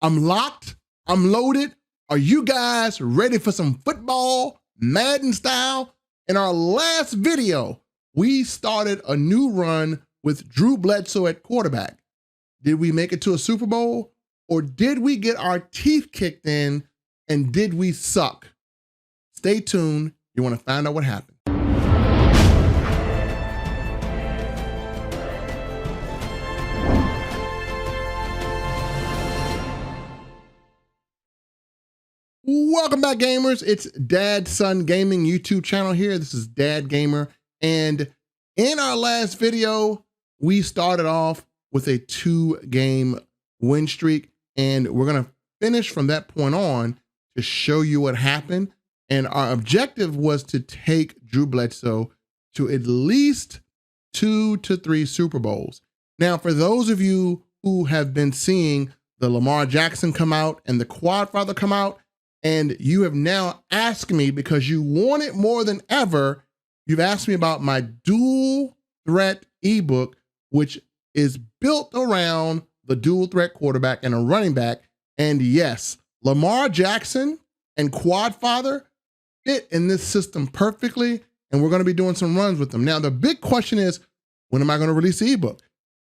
I'm locked. I'm loaded. Are you guys ready for some football, Madden style? In our last video, we started a new run with Drew Bledsoe at quarterback. Did we make it to a Super Bowl? Or did we get our teeth kicked in and did we suck? Stay tuned. You want to find out what happened. Welcome back, gamers. It's Dad Son Gaming YouTube channel here. This is Dad Gamer. And in our last video, we started off with a 2-game win streak. And we're going to finish from that point on to show you what happened. And our objective was to take Drew Bledsoe to at least 2 to 3 Super Bowls. Now, for those of you who have been seeing the Lamar Jackson come out and the Quad Father come out, and you have now asked me, because you want it more than ever, you've asked me about my dual threat ebook, which is built around the dual threat quarterback and a running back. And yes, Lamar Jackson and Quad Father fit in this system perfectly, and we're going to be doing some runs with them. Now, the big question is, when am I going to release the ebook?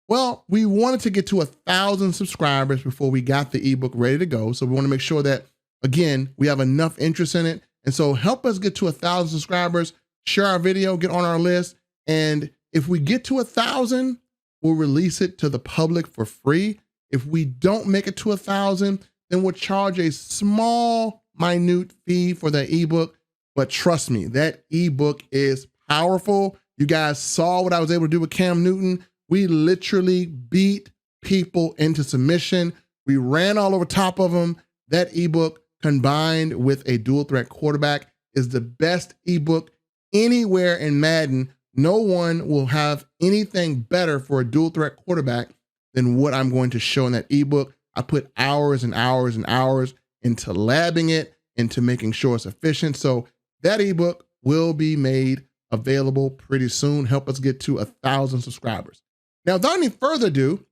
Well, we wanted to get to 1,000 subscribers before we got the ebook ready to go. So we want to make sure that, again, we have enough interest in it. And so help us get to 1,000 subscribers, share our video, get on our list. And if we get to 1,000, we'll release it to the public for free. If we don't make it to 1,000, then we'll charge a small, minute fee for that ebook. But trust me, that ebook is powerful. You guys saw what I was able to do with Cam Newton. We literally beat people into submission. We ran all over top of them. That ebook, combined with a dual threat quarterback, is the best ebook anywhere in Madden. No one will have anything better for a dual threat quarterback than what I'm going to show in that ebook. I put hours and hours and hours into labbing it, into making sure it's efficient. So that ebook will be made available pretty soon. Help us get to 1,000 subscribers. Now, without any further ado,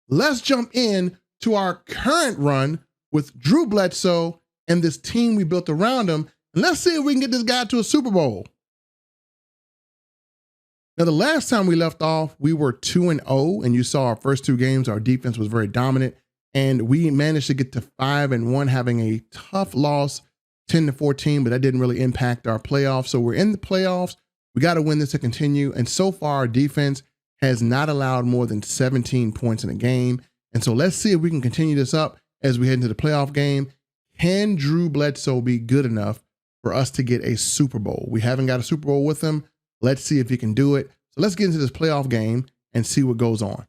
let's jump in to our current run with Drew Bledsoe and this team we built around him. And let's see if we can get this guy to a Super Bowl. Now, the last time we left off, we were 2-0, and you saw our first 2 games, our defense was very dominant, and we managed to get to 5-1, having a tough loss, 10-14, but that didn't really impact our playoffs. So we're in the playoffs. We got to win this to continue. And so far, our defense has not allowed more than 17 points in a game. And so let's see if we can continue this up as we head into the playoff game. Can Drew Bledsoe be good enough for us to get a Super Bowl? We haven't got a Super Bowl with him. Let's see if he can do it. So let's get into this playoff game and see what goes on.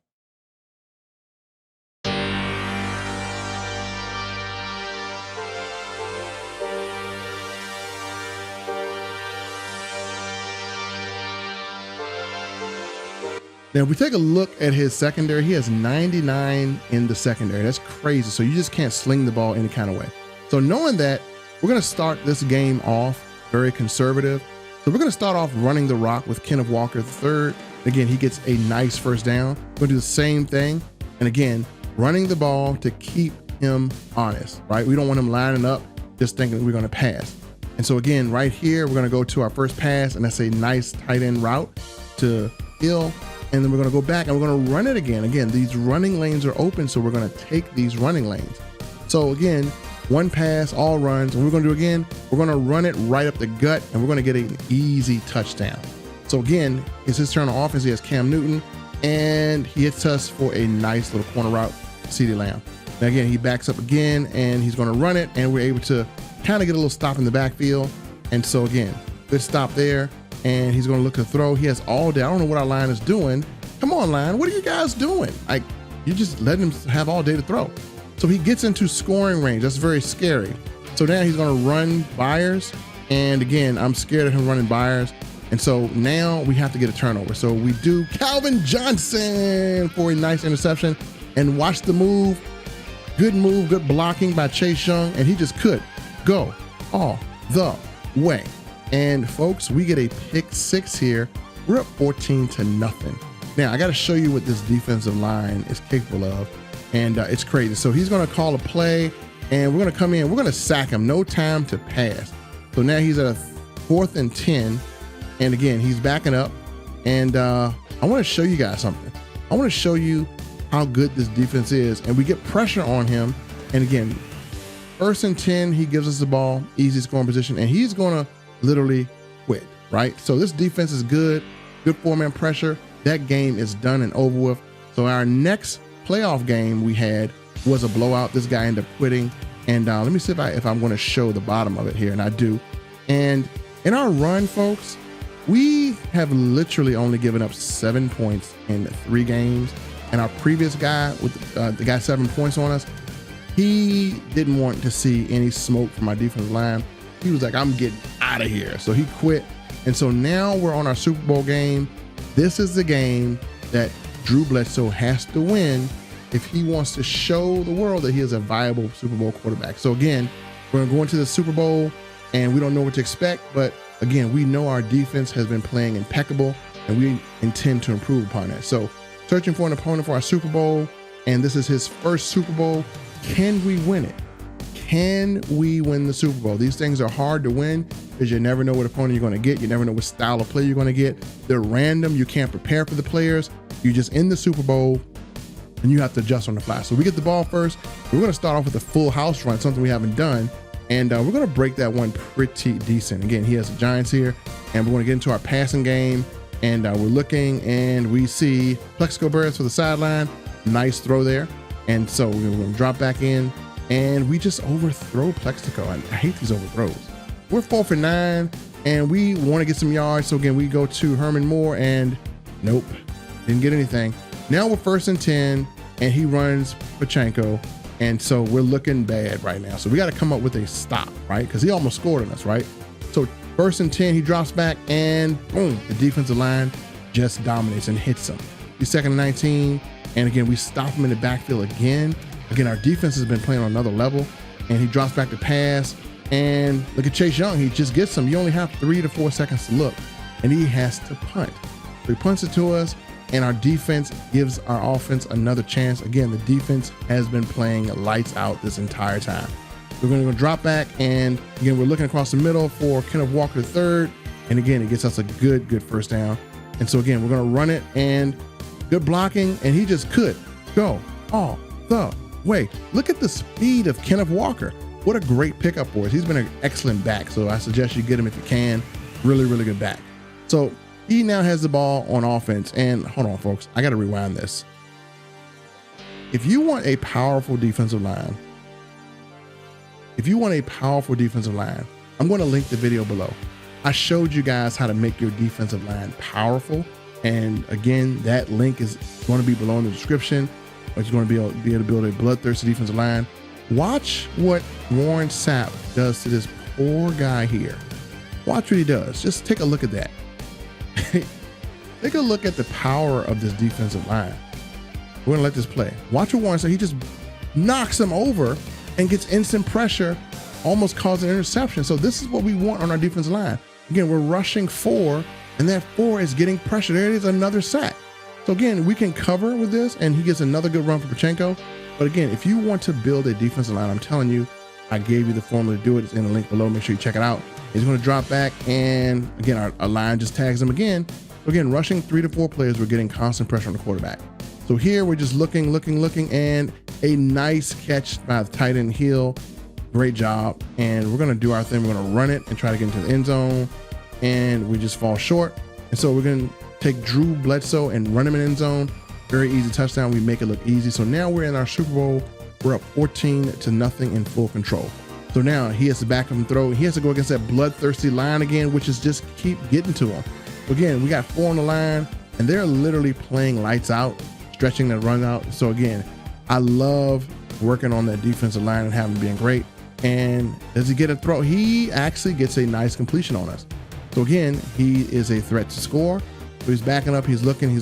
Now, if we take a look at his secondary, he has 99 in the secondary. That's crazy. So you just can't sling the ball any kind of way. So knowing that, we're going to start this game off very conservative. So we're going to start off running the rock with Kenneth Walker III. Again, he gets a nice first down. We're going to do the same thing. And again, running the ball to keep him honest, right? We don't want him lining up just thinking we're going to pass. And so again, right here, we're going to go to our first pass, and that's a nice tight end route to Hill. And then we're going to go back and we're going to run it again. Again, these running lanes are open, so we're going to take these running lanes. So again, one pass, all runs, and we're going to do again, we're going to run it right up the gut, and we're going to get an easy touchdown. So again, it's his turn on offense. He has Cam Newton, and he hits us for a nice little corner route, CeeDee Lamb. Now again, he backs up again, and he's going to run it, and we're able to kind of get a little stop in the backfield. And so again, good stop there. And he's going to look to throw. He has all day. I don't know what our line is doing. Come on, line. What are you guys doing? Like, you just letting him have all day to throw. So he gets into scoring range. That's very scary. So now he's going to run Byers. And again, I'm scared of him running Byers. And so now we have to get a turnover. So we do Calvin Johnson for a nice interception. And watch the move. Good move, good blocking by Chase Young. And he just could go all the way. And folks, we get a pick 6 here. We're up 14-0. Now, I got to show you what this defensive line is capable of. and it's crazy. So he's going to call a play, and we're going to come in. We're going to sack him. No time to pass. So now he's at a 4th and 10, and again, he's backing up. And I want to show you guys something. I want to show you how good this defense is, and we get pressure on him. And again, 1st and 10, he gives us the ball, easy scoring position, and he's going to literally quit, right? So this defense is good 4-man pressure. That game is done and over with. So our next playoff game we had was a blowout. This guy ended up quitting. And let me see if I'm going to show the bottom of it here, and I do. And in our run, folks, we have literally only given up 7 points in 3 games. And our previous guy with the guy 7 points on us, he didn't want to see any smoke from our defensive line. He was like, I'm getting out of here. So he quit. And so now we're on our Super Bowl game. This is the game that Drew Bledsoe has to win if he wants to show the world that he is a viable Super Bowl quarterback. So again, we're going to go into the Super Bowl and we don't know what to expect, but again, we know our defense has been playing impeccable and we intend to improve upon that. So searching for an opponent for our Super Bowl, and this is his first Super Bowl. Can we win it? Can we win the Super Bowl? These things are hard to win because you never know what opponent you're going to get. You never know what style of play you're going to get. They're random. You can't prepare for the players. You're just in the Super Bowl and you have to adjust on the fly. So we get the ball first. We're going to start off with a full house run, something we haven't done. And we're going to break that one pretty decent. Again, he has the Giants here, and we're going to get into our passing game. And we're looking and we see Plexico Burris for the sideline. Nice throw there. And so we're going to drop back in and we just overthrow Plexico. I hate these overthrows. We're 4th and 9 and we want to get some yards. So again, we go to Herman Moore and nope, didn't get anything. Now we're 1st and 10 and he runs Pachenko. And so we're looking bad right now. So we got to come up with a stop, right? Because he almost scored on us, right? So 1st and 10, he drops back and boom, the defensive line just dominates and hits him. He's 2nd and 19. And again, we stop him in the backfield again. Again, our defense has been playing on another level, and he drops back to pass. And look at Chase Young. He just gets him. You only have 3 to 4 seconds to look, and he has to punt. So he punts it to us, and our defense gives our offense another chance. Again, the defense has been playing lights out this entire time. We're going to go drop back, and again, we're looking across the middle for Kenneth Walker III. And again, it gets us a good 1st down. And so again, we're going to run it, and good blocking, and he just could go all the way. Look at the speed of Kenneth Walker. What a great pickup for us. He's been an excellent back, so I suggest you get him if you can. Really, really good back. So he now has the ball on offense, and hold on, folks. I got to rewind this. If you want a powerful defensive line, I'm going to link the video below. I showed you guys how to make your defensive line powerful. And again, that link is going to be below in the description. It's going to be able to build a bloodthirsty defensive line. Watch what Warren Sapp does to this poor guy here. Watch what he does. Just take a look at that. Take a look at the power of this defensive line. We're going to let this play. Watch what Warren Sapp, he just knocks him over and gets instant pressure, almost causing an interception. So this is what we want on our defensive line. Again, we're rushing 4. And that 4 is getting pressure. There it is, another sack. So again, we can cover with this, and he gets another good run for Pachenko. But again, if you want to build a defensive line, I'm telling you, I gave you the formula to do it. It's in the link below. Make sure you check it out. He's going to drop back, and again, our line just tags him again. So again, rushing 3 to 4 players, we're getting constant pressure on the quarterback. So here we're just looking, and a nice catch by the tight end Hill. Great job. And we're going to do our thing. We're going to run it and try to get into the end zone. And we just fall short. And so we're going to take Drew Bledsoe and run him in end zone. Very easy touchdown. We make it look easy. So now we're in our Super Bowl. We're up 14-0 in full control. So now he has to back up and throw. He has to go against that bloodthirsty line again, which is just keep getting to him. Again, we got 4 on the line, and they're literally playing lights out, stretching that run out. So again, I love working on that defensive line and having being great. And does he get a throw? He actually gets a nice completion on us. So again, he is a threat to score. So he's backing up, he's looking,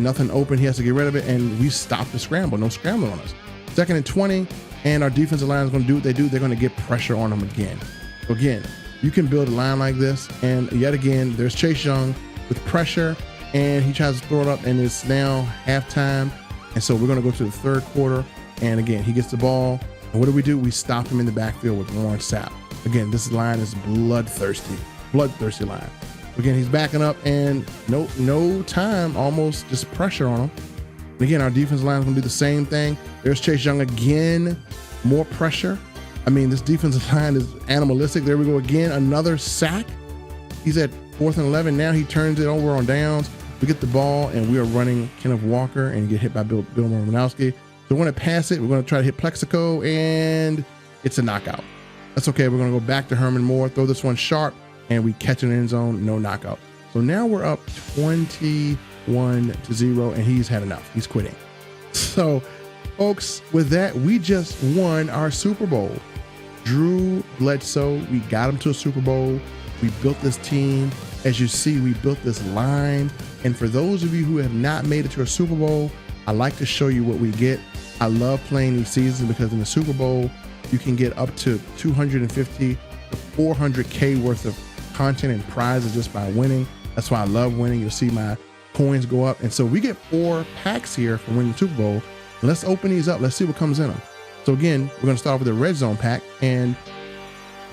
nothing open. He has to get rid of it, and we stop the scramble. No scrambling on us. 2nd and 20, and our defensive line is going to do what they do. They're going to get pressure on him again. So again, you can build a line like this, and yet again, there's Chase Young with pressure, and he tries to throw it up, and it's now halftime. And so we're going to go to the third quarter. And again, he gets the ball. And what do? We stop him in the backfield with Warren Sapp. Again, this line is bloodthirsty line. Again, he's backing up and no time, almost just pressure on him. And again, our defensive line is going to do the same thing. There's Chase Young again, more pressure. I mean, this defensive line is animalistic. There we go again, another sack. He's at 4th and 11. Now he turns it over on downs. We get the ball and we are running Kenneth Walker and get hit by Bill Romanowski. So we're going to pass it. We're going to try to hit Plexico and it's a knockout. That's okay. We're going to go back to Herman Moore, throw this one sharp, and we catch an end zone, no knockout. So now we're up 21-0 and he's had enough. He's quitting. So folks, with that, we just won our Super Bowl. Drew Bledsoe, we got him to a Super Bowl. We built this team. As you see, we built this line. And for those of you who have not made it to a Super Bowl, I like to show you what we get. I love playing these seasons because in the Super Bowl, you can get up to 250 to 400K worth of content and prizes just by winning. That's why I love winning. You'll see my coins go up. And so we get 4 packs here for winning the Super Bowl. And let's open these up. Let's see what comes in them. So again, we're going to start off with the red zone pack, and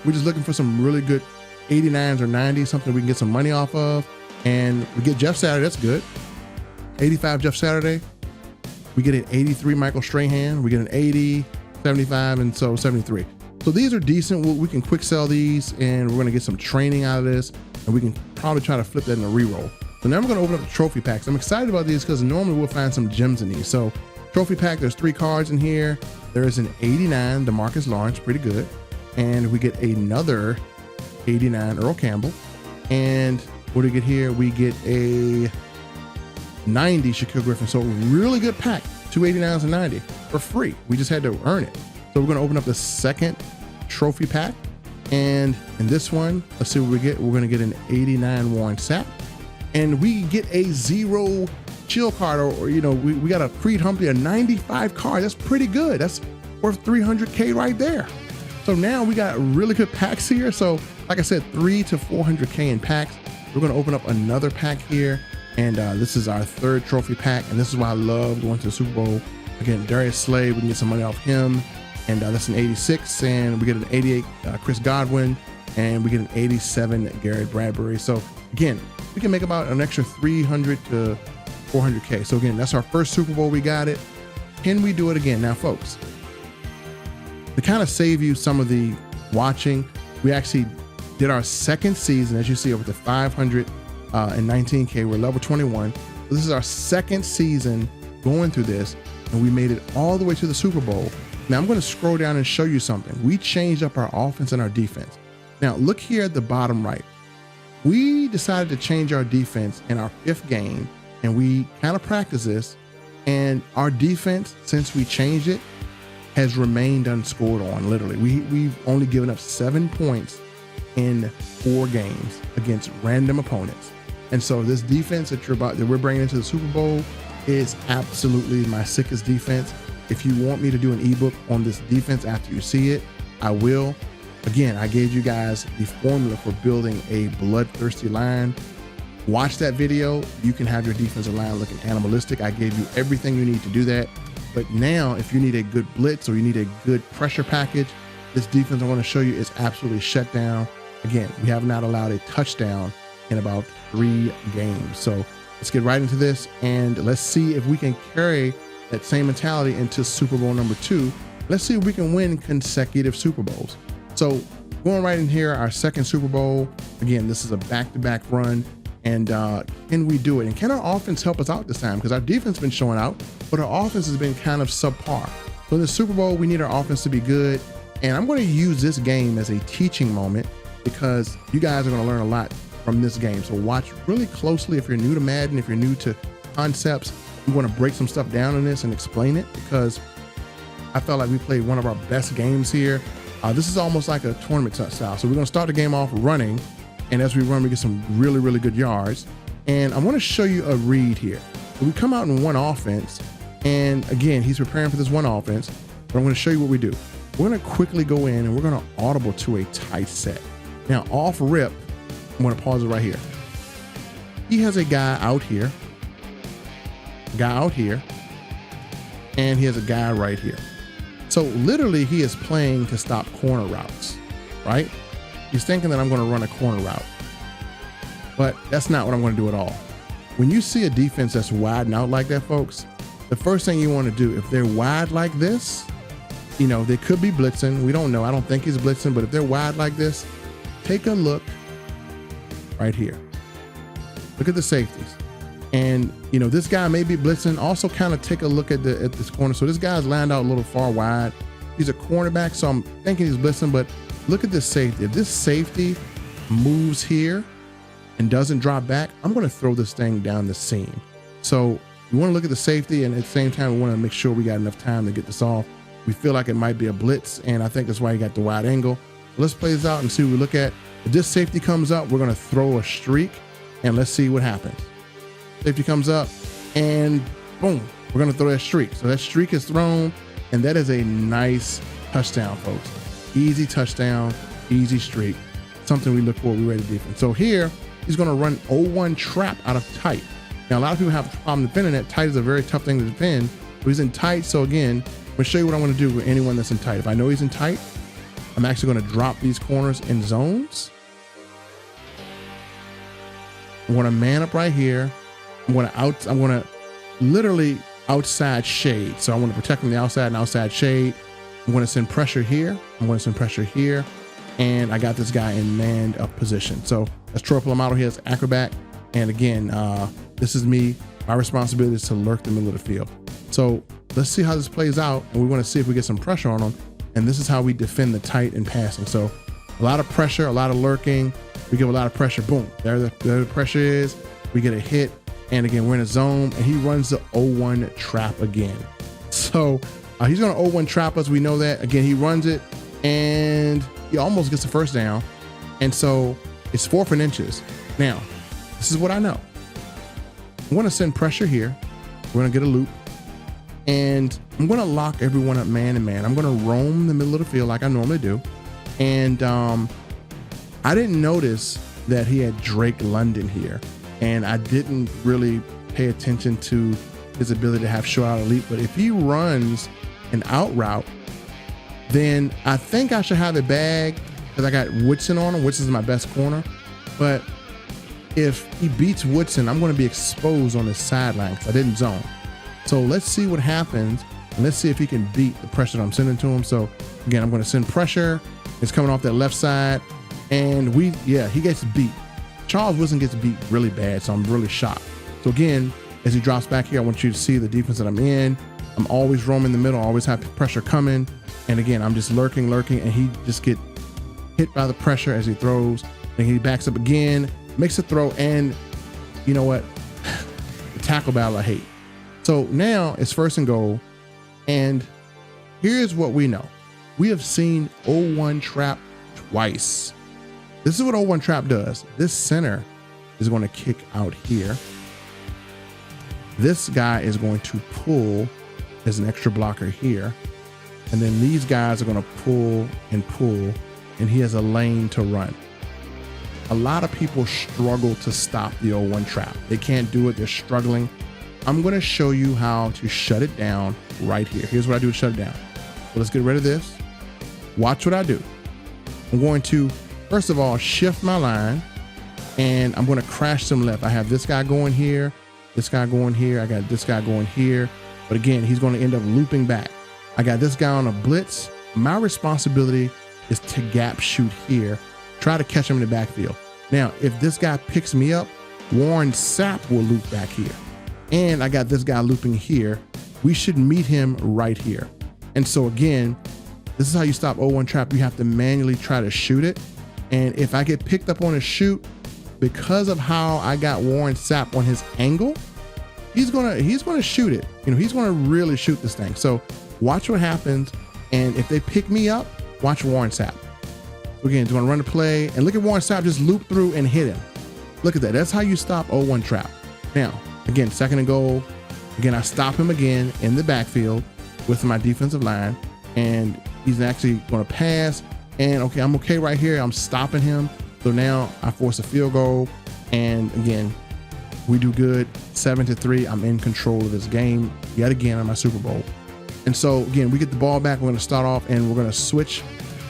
we're just looking for some really good 89s or 90s, something we can get some money off of. And we get Jeff Saturday. That's good. 85 Jeff Saturday. We get an 83 Michael Strahan. We get an 80, 75, and so 73. So these are decent. We can quick sell these, and we're going to get some training out of this, and we can probably try to flip that in a reroll. So now we're going to open up the trophy packs. I'm excited about these because normally we'll find some gems in these. So trophy pack, there's 3 cards in here. There is an 89 DeMarcus Lawrence, pretty good. And we get another 89 Earl Campbell. And what do we get here? We get a 90 Shaquille Griffin. So really good pack, 2 89s and 90 for free. We just had to earn it. So we're going to open up the second trophy pack. And in this one, let's see what we get. We're going to get an 89 Warren Sapp. And we get a 0 chill card, or you know, we got a Creed Humphrey, a 95 card. That's pretty good. That's worth 300K right there. So now we got really good packs here. So like I said, 3 to 400K in packs. We're going to open up another pack here. And this is our 3rd trophy pack. And this is why I love going to the Super Bowl. Again, Darius Slay, we can get some money off him. And that's an 86. And we get an 88 Chris Godwin. And we get an 87 Garrett Bradbury. So again, we can make about an extra 300 to 400K. So again, that's our first Super Bowl. We got it. Can we do it again? Now, folks, to kind of save you some of the watching, we actually did our 2nd season, as you see, over the 519K. We're level 21. So this is our 2nd season going through this, and we made it all the way to the Super Bowl. Now I'm going to scroll down and show you something. We changed up our offense and our defense. Now look here at the bottom right. We decided to change our defense in our 5th game, and we kind of practice this, and our defense, since we changed it, has remained unscored on. Literally, we've only given up 7 points in 4 games against random opponents. And so this defense that we're bringing into the Super Bowl is absolutely my sickest defense. If you want me to do an ebook on this defense after you see it, I will. Again, I gave you guys the formula for building a bloodthirsty line. Watch that video. You can have your defensive line looking animalistic. I gave you everything you need to do that. But now, if you need a good blitz or you need a good pressure package, this defense I want to show you is absolutely shut down. Again, we have not allowed a touchdown in about 3 games. So let's get right into this, and let's see if we can carry that same mentality into Super Bowl number 2. Let's see if we can win consecutive Super Bowls. So going right in here, our 2nd Super Bowl. Again, this is a back-to-back run. And can we do it? And can our offense help us out this time? Because our defense has been showing out, but our offense has been kind of subpar. So in the Super Bowl, we need our offense to be good. And I'm going to use this game as a teaching moment because you guys are going to learn a lot from this game. So watch really closely. If you're new to Madden, if you're new to concepts, we want to break some stuff down in this and explain it, because I felt like we played one of our best games here. This is almost like a tournament style. So we're going to start the game off running. And as we run, we get some really, really good yards. And I want to show you a read here. So we come out in one offense. And again, he's preparing for this one offense. But I'm going to show you what we do. We're going to quickly go in and we're going to audible to a tight set. Now, off rip, I'm going to pause it right here. He has a guy out here. and he has a guy right here. So literally he is playing to stop corner routes, right? He's thinking that I'm going to run a corner route, but that's not what I'm going to do at all. When you see a defense that's wide out like that, folks, the first thing you want to do, if they're wide like this, you know, they could be blitzing. We don't know. I don't think he's blitzing, but if they're wide like this, take a look right here. Look at the safeties. And, you know, this guy may be blitzing. Also kind of take a look at this corner. So this guy's lined out a little far wide. He's a cornerback, so I'm thinking he's blitzing, but look at this safety. If this safety moves here and doesn't drop back, I'm going to throw this thing down the seam. So we want to look at the safety, and at the same time, we want to make sure we got enough time to get this off. We feel like it might be a blitz, and I think that's why he got the wide angle. Let's play this out and see what we look at. If this safety comes up, we're going to throw a streak, and let's see what happens. Safety comes up, and boom, we're going to throw that streak. So that streak is thrown, and that is a nice touchdown, folks. Easy touchdown, easy streak. Something we look for, we're ready to defend. So here, he's going to run 0-1 trap out of tight. Now, a lot of people have a problem defending that. Tight is a very tough thing to defend. But he's in tight, so again, I'm going to show you what I'm going to do with anyone that's in tight. If I know he's in tight, I'm actually going to drop these corners in zones. I'm going to man up right here. I'm going to literally outside shade. So I want to protect from the outside and outside shade. I'm going to send pressure here. I'm going to send pressure here. And I got this guy in manned up position. So let's throw up model here as acrobat. And again, this is me. My responsibility is to lurk the middle of the field. So let's see how this plays out. And we want to see if we get some pressure on them. And this is how we defend the tight and passing. So a lot of pressure, a lot of lurking. We give a lot of pressure. Boom. There the pressure is. We get a hit. And again, we're in a zone, and he runs the 0-1 trap again. So he's going to 0-1 trap us. We know that. Again, he runs it, and he almost gets the first down. And so it's 4th inches. Now, this is what I know. I'm going to send pressure here. We're going to get a loop. And I'm going to lock everyone up man and man. I'm going to roam the middle of the field like I normally do. And I didn't notice that he had Drake London here. And I didn't really pay attention to his ability to have short out elite. But if he runs an out route, then I think I should have a bag because I got Woodson on him. Woodson is my best corner. But if he beats Woodson, I'm going to be exposed on his sideline because I didn't zone. So let's see what happens. And let's see if he can beat the pressure that I'm sending to him. So again, I'm going to send pressure. It's coming off that left side. And he gets beat. Charles Woodson gets beat really bad, so I'm really shocked. So again, as he drops back here, I want you to see the defense that I'm in. I'm always roaming the middle, always have pressure coming. And again, I'm just lurking, and he just get hit by the pressure as he throws. And he backs up again, makes a throw, and you know what? The tackle battle I hate. So now it's 1st and goal. And here's what we know. We have seen 0-1 trap twice. This is what 0-1 trap does. This center is going to kick out here. This guy is going to pull as an extra blocker here. And then these guys are going to pull, and he has a lane to run. A lot of people struggle to stop the 0-1 trap. They can't do it. They're struggling. I'm going to show you how to shut it down right here. Here's what I do to shut it down. So let's get rid of this. Watch what I do. I'm going to, first of all, shift my line, and I'm going to crash some left. I have this guy going here, this guy going here. I got this guy going here. But again, he's going to end up looping back. I got this guy on a blitz. My responsibility is to gap shoot here, try to catch him in the backfield. Now, if this guy picks me up, Warren Sapp will loop back here. And I got this guy looping here. We should meet him right here. And so again, this is how you stop 0-1 trap. You have to manually try to shoot it. And if I get picked up on a shoot, because of how I got Warren Sapp on his angle, he's gonna shoot it. You know, he's gonna really shoot this thing. So watch what happens. And if they pick me up, watch Warren Sapp. So again, he's gonna run the play, and look at Warren Sapp just loop through and hit him. Look at that. That's how you stop 0-1 trap. Now, again, 2nd and goal. Again, I stop him again in the backfield with my defensive line, and he's actually gonna pass. And okay, I'm okay right here. I'm stopping him. So now I force a field goal. And again, we do good. 7-3. I'm in control of this game yet again on my Super Bowl. And so again, we get the ball back. We're going to start off and we're going to switch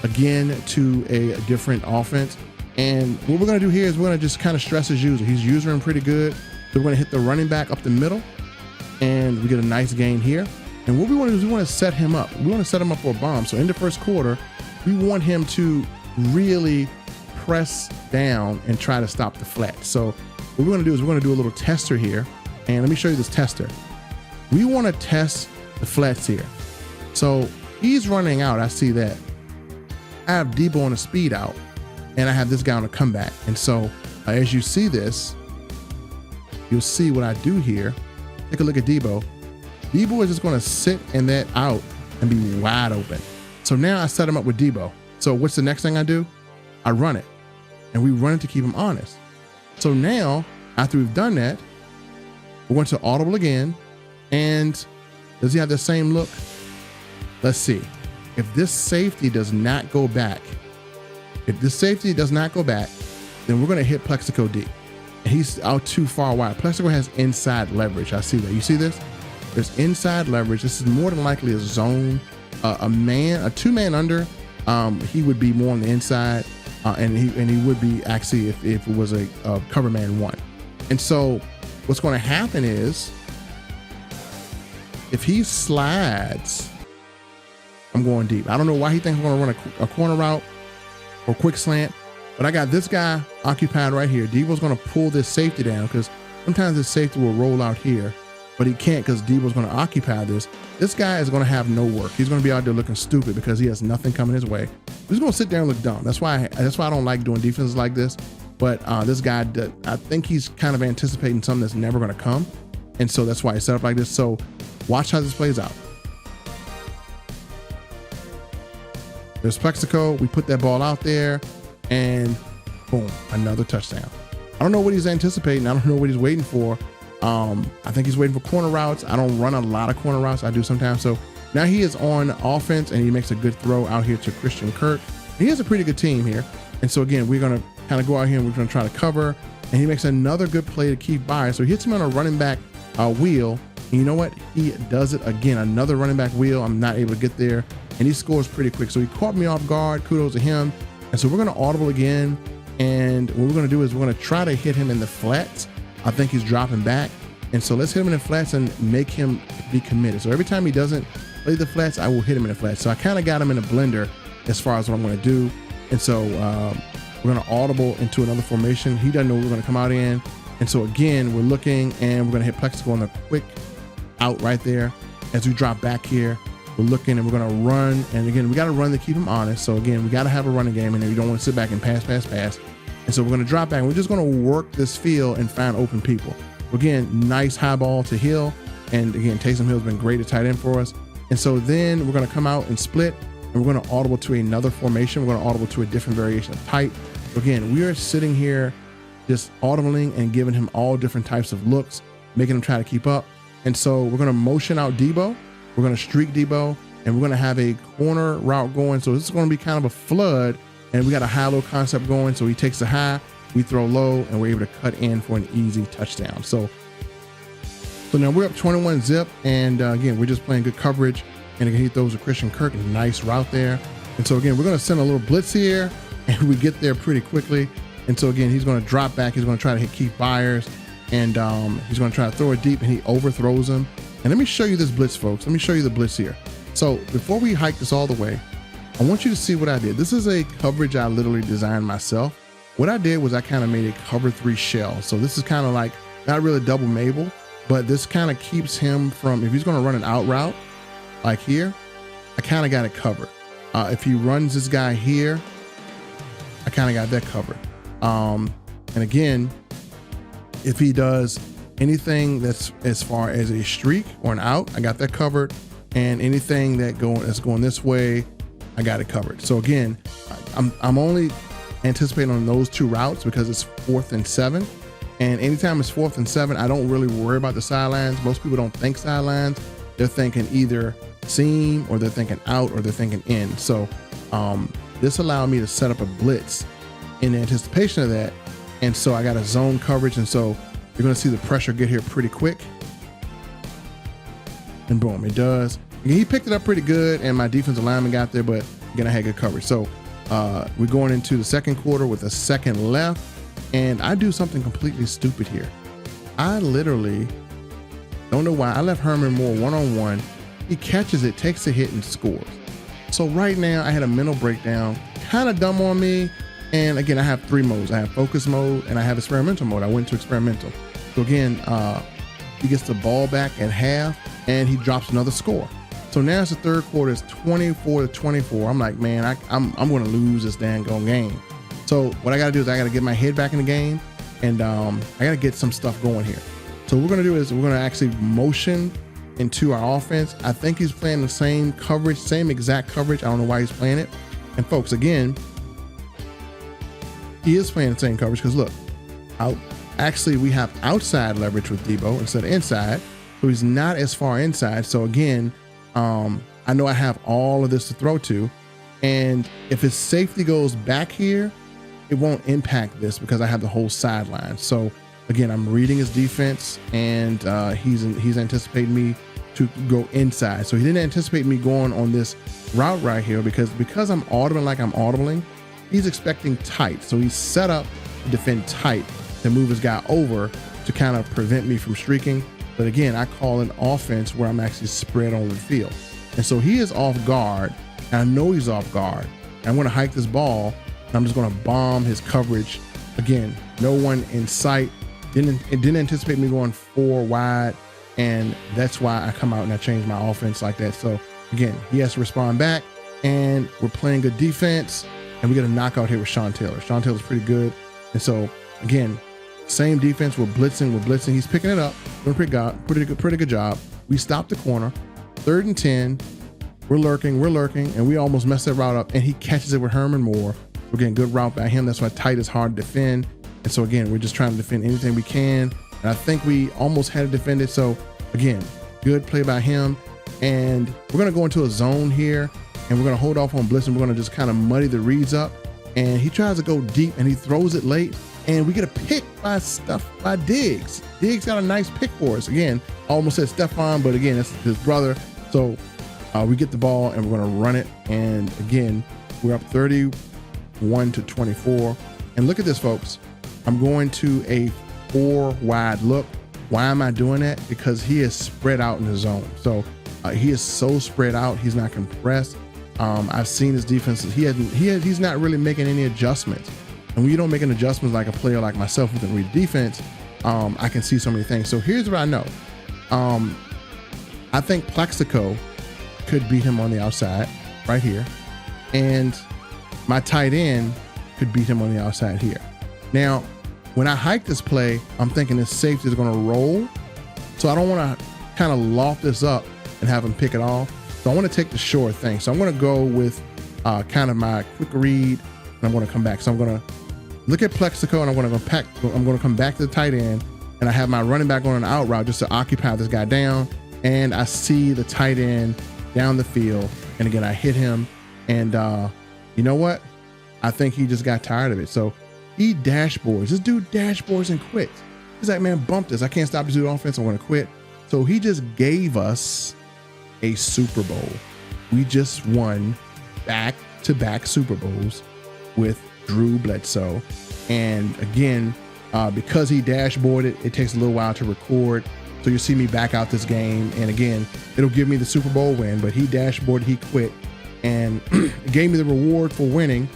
again to a different offense. And what we're going to do here is we're going to just kind of stress his user. He's using pretty good. So we're going to hit the running back up the middle and we get a nice gain here. And what we want to do is we want to set him up. We want to set him up for a bomb. So in the first quarter, we want him to really press down and try to stop the flat. So what we're going to do is we're going to do a little tester here. And let me show you this tester. We want to test the flats here. So he's running out. I see that. I have Debo on a speed out and I have this guy on a comeback. And so as you see this, you'll see what I do here. Take a look at Debo. Debo is just going to sit in that out and be wide open. So now I set him up with Debo. So what's the next thing I do? I run it and we run it to keep him honest. So now after we've done that, we're going to audible again. And does he have the same look? Let's see. If this safety does not go back, then we're going to hit Plexico D. And he's out too far wide. Plexico has inside leverage. I see that. You see this? There's inside leverage. This is more than likely a zone, a two-man under. He would be more on the inside, and he would be actually if it was a cover man one. And so what's going to happen is if he slides, I'm going deep. I don't know why he thinks I'm going to run a corner route or quick slant, but I got this guy occupied right here. Debo's going to pull this safety down because sometimes this safety will roll out here, but he can't because Debo's going to occupy this. This guy is going to have no work. He's going to be out there looking stupid because he has nothing coming his way. He's going to sit there and look dumb. That's why I don't like doing defenses like this. But this guy, I think he's kind of anticipating something that's never going to come. And so that's why it's set up like this. So watch how this plays out. There's Plexico. We put that ball out there and boom, another touchdown. I don't know what he's anticipating. I don't know what he's waiting for. I think he's waiting for corner routes. I don't run a lot of corner routes. I do sometimes. So now he is on offense and he makes a good throw out here to Christian Kirk. He has a pretty good team here. And so again, we're going to kind of go out here and we're going to try to cover. And he makes another good play to keep by. So he hits him on a running back wheel. And you know what? He does it again. Another running back wheel. I'm not able to get there. And he scores pretty quick. So he caught me off guard. Kudos to him. And so we're going to audible again. And what we're going to do is we're going to try to hit him in the flats. I think he's dropping back. And so let's hit him in the flats and make him be committed. So every time he doesn't play the flats, I will hit him in the flats. So I kind of got him in a blender as far as what I'm going to do. And so we're going to audible into another formation. He doesn't know we're going to come out in. And so again, we're looking and we're going to hit Plexico on the quick out right there. As we drop back here, we're looking and we're going to run. And again, we got to run to keep him honest. So again, we got to have a running game and we don't want to sit back and pass. And so we're going to drop back and we're just going to work this field and find open people. Again, nice high ball to Hill. And again, Taysom Hill's been great at tight end for us. And so then we're going to come out and split and we're going to audible to another formation. We're going to audible to a different variation of type. So again, we are sitting here just audibling and giving him all different types of looks, making him try to keep up. And so we're going to motion out Debo. We're going to streak Debo and we're going to have a corner route going. So this is going to be kind of a flood and we got a high-low concept going. So he takes the high, we throw low, and we're able to cut in for an easy touchdown. So now we're up 21 zip. And again, we're just playing good coverage. And again, he throws a Christian Kirk, a nice route there. And so again, we're going to send a little blitz here and we get there pretty quickly. And so again, he's going to drop back. He's going to try to hit Keith Byers and he's going to try to throw it deep and he overthrows him. And let me show you this blitz, folks. Let me show you the blitz here. So before we hike this all the way, I want you to see what I did. This is a coverage I literally designed myself. What I did was I kind of made a cover 3 shell. So this is kind of like not really double Mabel, but this kind of keeps him from, if he's going to run an out route like here, I kind of got it covered. If he runs this guy here, I kind of got that covered. And again, if he does anything that's as far as a streak or an out, I got that covered. And anything that's going this way, I got it covered. So again, I'm only anticipating on those 2 routes because it's 4th and 7. And anytime it's 4th and 7, I don't really worry about the sidelines. Most people don't think sidelines. They're thinking either seam or they're thinking out or they're thinking in. So this allowed me to set up a blitz in anticipation of that. And so I got a zone coverage. And so you're going to see the pressure get here pretty quick. And boom, it does. He picked it up pretty good, and my defensive lineman got there, but again, I had good coverage. So we're going into the second quarter with a second left, and I do something completely stupid here. I literally don't know why. I left Herman Moore one-on-one. He catches it, takes a hit, and scores. So right now, I had a mental breakdown, kind of dumb on me. And again, I have 3 modes. I have focus mode and I have experimental mode. I went to experimental. So again, he gets the ball back at half and he drops another score. So now it's the third quarter, it's 24-24. I'm like, man, I'm going to lose this dang game. So what I got to do is I got to get my head back in the game, and I got to get some stuff going here. So what we're going to do is we're going to actually motion into our offense. I think he's playing the same coverage, same exact coverage. I don't know why he's playing it. And folks, again, he is playing the same coverage because look, actually we have outside leverage with Debo instead of inside. So he's not as far inside. So again, I know I have all of this to throw to, and if his safety goes back here, it won't impact this because I have the whole sideline. So again, I'm reading his defense, and he's anticipating me to go inside. So he didn't anticipate me going on this route right here because I'm audibling like I'm audibling. He's expecting tight. So he's set up to defend tight to move his guy over to kind of prevent me from streaking. But again, I call an offense where I'm actually spread over the field. And so he is off guard, and I know he's off guard. And I'm going to hike this ball, and I'm just going to bomb his coverage. Again, no one in sight. Didn't anticipate me going 4 wide, and that's why I come out and I change my offense like that. So again, he has to respond back, and we're playing good defense, and we get a knockout here with Sean Taylor. Sean Taylor's pretty good. And so again, same defense, we're blitzing. He's picking it up, doing pretty good job. We stop the corner, 3rd and 10. We're lurking, and we almost messed that route up, and he catches it with Herman Moore. We're getting good route by him. That's why tight is hard to defend. And so again, we're just trying to defend anything we can. And I think we almost had to defend it. So again, good play by him. And we're going to go into a zone here, and we're going to hold off on blitz, and we're going to just kind of muddy the reads up. And he tries to go deep, and he throws it late, and we get a pick by Diggs. Diggs got a nice pick for us. Again, I almost said Stephon, but again, it's his brother. So we get the ball, and we're going to run it. And again, we're up 31-24. And look at this, folks. I'm going to a 4 wide look. Why am I doing that? Because he is spread out in the zone. So he is so spread out. He's not compressed. I've seen his defense. He's not really making any adjustments. And when you don't make an adjustment like a player like myself who can read defense, I can see so many things. So here's what I know. I think Plexico could beat him on the outside right here. And my tight end could beat him on the outside here. Now, when I hike this play, I'm thinking his safety is going to roll. So I don't want to kind of loft this up and have him pick it off. So I want to take the short thing. So I'm going to go with kind of my quick read, and I'm going to come back. So I'm going to look at Plexico, and I'm going to come back to the tight end, and I have my running back on an out route just to occupy this guy down. And I see the tight end down the field. And again, I hit him, and you know what? I think he just got tired of it. So he dashboards. This dude dashboards and quits. He's like, man, bump this. I can't stop this dude offense. I'm going to quit. So he just gave us a Super Bowl. We just won back-to-back Super Bowls with Drew Bledsoe. And again, because he dashboarded, it takes a little while to record. So you'll see me back out this game. And again, it'll give me the Super Bowl win, but he dashboarded, he quit, and it gave me the reward for winning,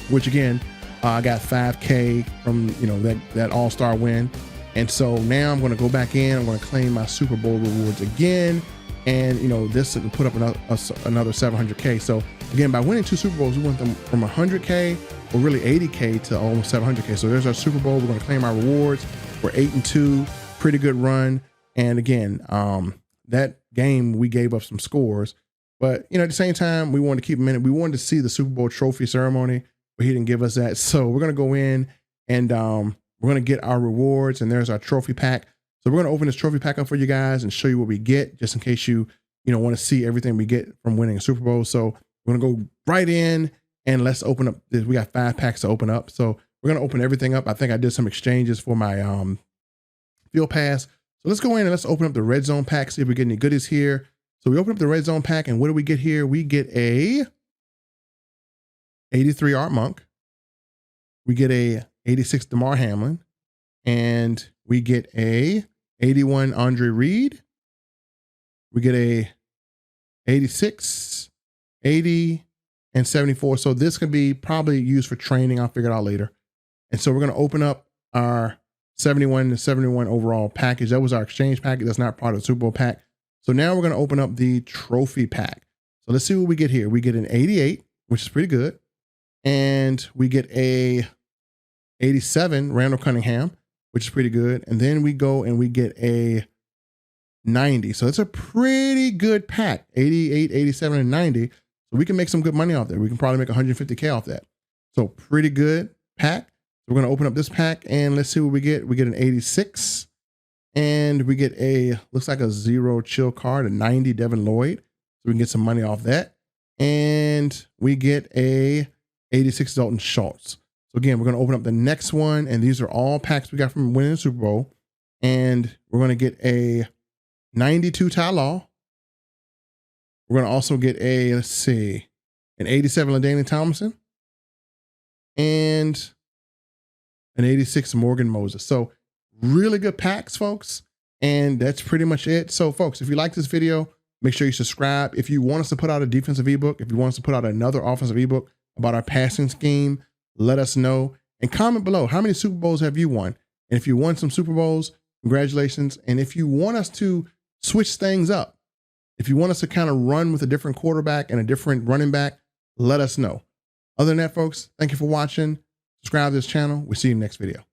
which again, I got $5K from, that all-star win. And so now I'm going to go back in. I'm going to claim my Super Bowl rewards again. And, this will put up another 700K. So again, by winning 2 Super Bowls, we went from 100K or really 80K to almost 700K. So there's our Super Bowl. We're going to claim our rewards. We're 8-2, pretty good run. And again, that game, we gave up some scores, but at the same time, we wanted to keep him in it. We wanted to see the Super Bowl trophy ceremony, but he didn't give us that. So we're going to go in, and we're going to get our rewards, and there's our trophy pack. So we're going to open this trophy pack up for you guys and show you what we get, just in case you want to see everything we get from winning a Super Bowl. So we're going to go right in, and let's open up this. We got 5 packs to open up. So we're going to open everything up. I think I did some exchanges for my field pass. So let's go in and let's open up the red zone pack, see if we get any goodies here. So we open up the red zone pack, and what do we get here? We get a 83 Art Monk. We get a 86 DeMar Hamlin, and we get a 81 Andre Reed. We get a 86, 80, and 74. So this could be probably used for training. I'll figure it out later. And so we're going to open up our 71 to 71 overall package. That was our exchange package. That's not part of the Super Bowl pack. So now we're going to open up the trophy pack. So let's see what we get here. We get an 88, which is pretty good. And we get a 87 Randall Cunningham, which is pretty good. And then we go and we get a 90. So it's a pretty good pack, 88, 87, and 90. So we can make some good money off there. We can probably make 150K off that. So pretty good pack. We're going to open up this pack and let's see what we get. We get an 86 and we get a, looks like a 0 chill card, a 90 Devin Lloyd. So we can get some money off that. And we get a 86 Dalton Schultz. So again, we're going to open up the next one. And these are all packs we got from winning the Super Bowl. And we're going to get a 92 Ty Law. We're going to also get a, let's see, an 87 LaDainian Tomlinson. And an 86 Morgan Moses. So really good packs, folks. And that's pretty much it. So folks, if you like this video, make sure you subscribe. If you want us to put out a defensive ebook, if you want us to put out another offensive ebook about our passing scheme, let us know and comment below. How many Super Bowls have you won? And if you won some Super Bowls, congratulations. And if you want us to switch things up, if you want us to kind of run with a different quarterback and a different running back, let us know. Other than that, folks, thank you for watching. Subscribe to this channel. We'll see you in the next video.